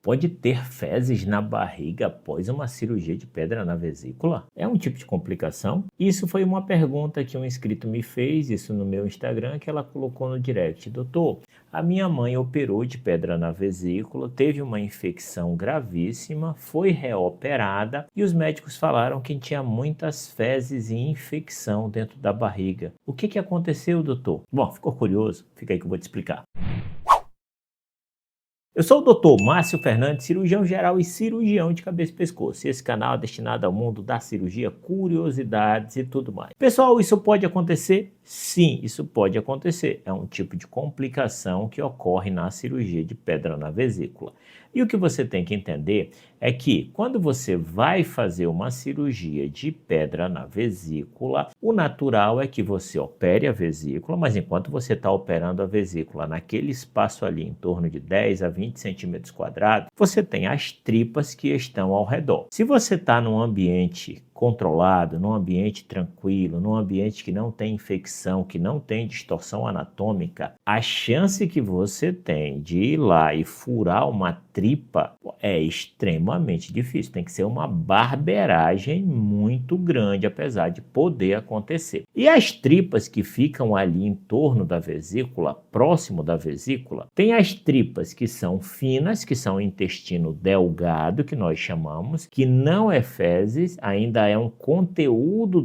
Pode ter fezes na barriga após uma cirurgia de pedra na vesícula? É um tipo de complicação? Isso foi uma pergunta que um inscrito me fez, isso no meu Instagram, que ela colocou no direct. Doutor, a minha mãe operou de pedra na vesícula, teve uma infecção gravíssima, foi reoperada e os médicos falaram que tinha muitas fezes e infecção dentro da barriga. O que aconteceu, doutor? Bom, ficou curioso? Fica aí que eu vou te explicar. Eu sou o Dr. Márcio Fernandes, cirurgião geral e cirurgião de cabeça e pescoço. E esse canal é destinado ao mundo da cirurgia, curiosidades e tudo mais. Pessoal, isso pode acontecer? Sim, isso pode acontecer. É um tipo de complicação que ocorre na cirurgia de pedra na vesícula. E o que você tem que entender é que quando você vai fazer uma cirurgia de pedra na vesícula, o natural é que você opere a vesícula, mas enquanto você está operando a vesícula naquele espaço ali em torno de 10 a 20 centímetros quadrados, você tem as tripas que estão ao redor. Se você está num ambiente controlado, num ambiente tranquilo, num ambiente que não tem infecção, que não tem distorção anatômica, a chance que você tem de ir lá e furar uma tripa é extremamente difícil. Tem que ser uma barbeiragem muito grande, apesar de poder acontecer. E as tripas que ficam ali em torno da vesícula, próximo da vesícula, tem as tripas que são finas, que são o intestino delgado, que nós chamamos, que não é fezes, ainda é um conteúdo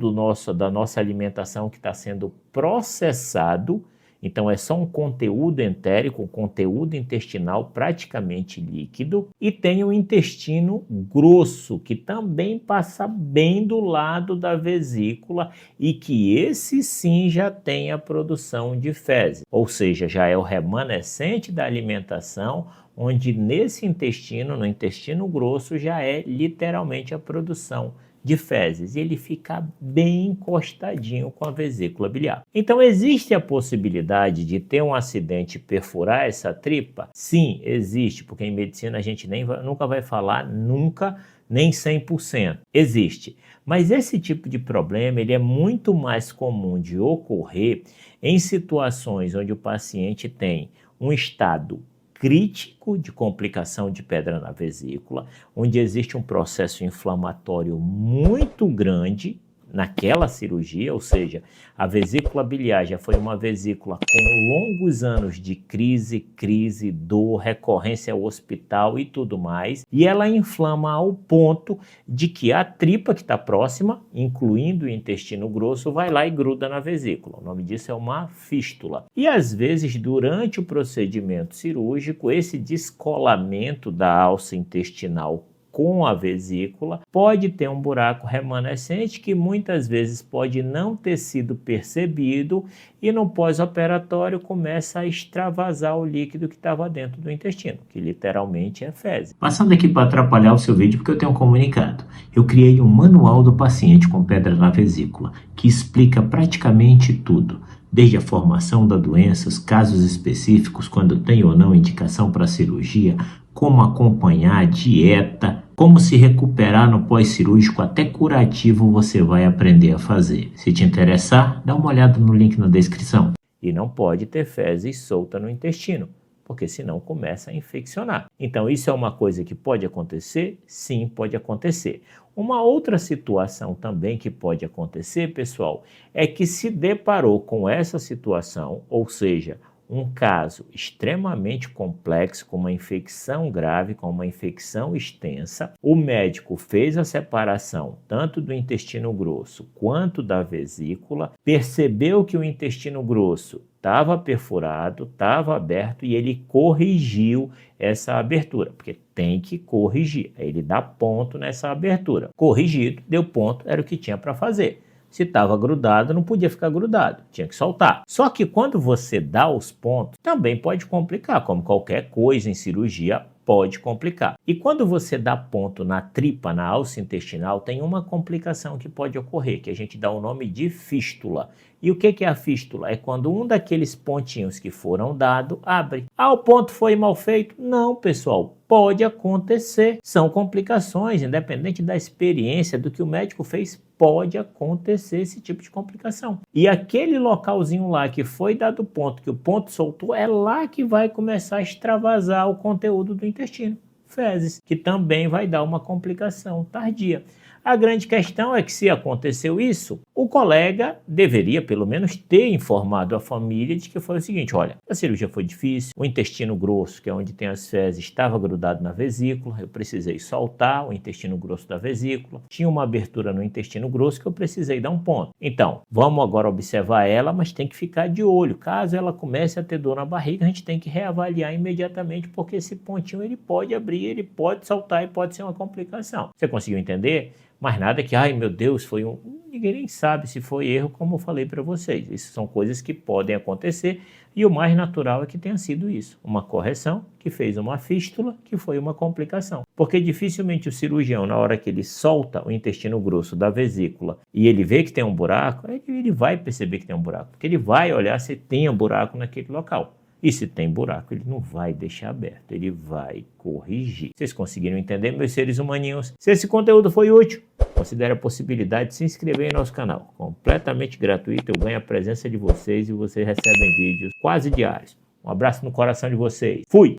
da nossa alimentação que está sendo processado. Então é só um conteúdo entérico, um conteúdo intestinal praticamente líquido. E tem o intestino grosso, que também passa bem do lado da vesícula e que esse sim já tem a produção de fezes. Ou seja, já é o remanescente da alimentação, onde nesse intestino, no intestino grosso, já é literalmente a produção de fezes, e ele fica bem encostadinho com a vesícula biliar. Então existe a possibilidade de ter um acidente e perfurar essa tripa? Sim, existe, porque em medicina a gente nunca vai falar nunca, nem 100%. Existe. Mas esse tipo de problema ele é muito mais comum de ocorrer em situações onde o paciente tem um estado crítico de complicação de pedra na vesícula, onde existe um processo inflamatório muito grande naquela cirurgia, ou seja, a vesícula biliar já foi uma vesícula com longos anos de crise, dor, recorrência ao hospital e tudo mais, e ela inflama ao ponto de que a tripa que está próxima, incluindo o intestino grosso, vai lá e gruda na vesícula. O nome disso é uma fístula. E às vezes, durante o procedimento cirúrgico, esse descolamento da alça intestinal com a vesícula, pode ter um buraco remanescente que muitas vezes pode não ter sido percebido e no pós-operatório começa a extravasar o líquido que estava dentro do intestino, que literalmente é fezes. Passando aqui para atrapalhar o seu vídeo porque eu tenho um comunicado. Eu criei um manual do paciente com pedra na vesícula, que explica praticamente tudo, desde a formação da doença, os casos específicos, quando tem ou não indicação para cirurgia, como acompanhar a dieta, como se recuperar no pós-cirúrgico, até curativo você vai aprender a fazer. Se te interessar, dá uma olhada no link na descrição. E não pode ter fezes solta no intestino, porque senão começa a infeccionar. Então isso é uma coisa que pode acontecer? Sim, pode acontecer. Uma outra situação também que pode acontecer, pessoal, é que se deparou com essa situação, ou seja, um caso extremamente complexo, com uma infecção grave, com uma infecção extensa, o médico fez a separação tanto do intestino grosso quanto da vesícula, percebeu que o intestino grosso estava perfurado, estava aberto e ele corrigiu essa abertura, porque tem que corrigir, aí ele dá ponto nessa abertura. Corrigido, deu ponto, era o que tinha para fazer. Se estava grudado, não podia ficar grudado, tinha que soltar. Só que quando você dá os pontos, também pode complicar, como qualquer coisa em cirurgia pode complicar. E quando você dá ponto na tripa, na alça intestinal, tem uma complicação que pode ocorrer, que a gente dá o nome de fístula. E o que é a fístula? É quando um daqueles pontinhos que foram dados abre. Ah, o ponto foi mal feito? Não, pessoal. Pode acontecer. São complicações, independente da experiência, do que o médico fez, pode acontecer esse tipo de complicação. E aquele localzinho lá que foi dado ponto, que o ponto soltou, é lá que vai começar a extravasar o conteúdo do intestino. fezes, que também vai dar uma complicação tardia. A grande questão é que, se aconteceu isso, o colega deveria pelo menos ter informado a família de que foi o seguinte: olha, a cirurgia foi difícil, o intestino grosso, que é onde tem as fezes, estava grudado na vesícula, eu precisei soltar o intestino grosso da vesícula, tinha uma abertura no intestino grosso que eu precisei dar um ponto. Então, vamos agora observar ela, mas tem que ficar de olho. Caso ela comece a ter dor na barriga, a gente tem que reavaliar imediatamente, porque esse pontinho ele pode abrir, ele pode saltar e pode ser uma complicação. Você conseguiu entender? Mas nada que, ai meu Deus, foi um... Ninguém nem sabe se foi erro, como eu falei para vocês. Isso são coisas que podem acontecer e o mais natural é que tenha sido isso. Uma correção que fez uma fístula, que foi uma complicação. Porque dificilmente o cirurgião, na hora que ele solta o intestino grosso da vesícula e ele vê que tem um buraco, ele vai perceber que tem um buraco. Porque ele vai olhar se tem um buraco naquele local. E se tem buraco, ele não vai deixar aberto, ele vai corrigir. Vocês conseguiram entender, meus seres humaninhos? Se esse conteúdo foi útil, considere a possibilidade de se inscrever em nosso canal. Completamente gratuito, eu ganho a presença de vocês e vocês recebem vídeos quase diários. Um abraço no coração de vocês. Fui!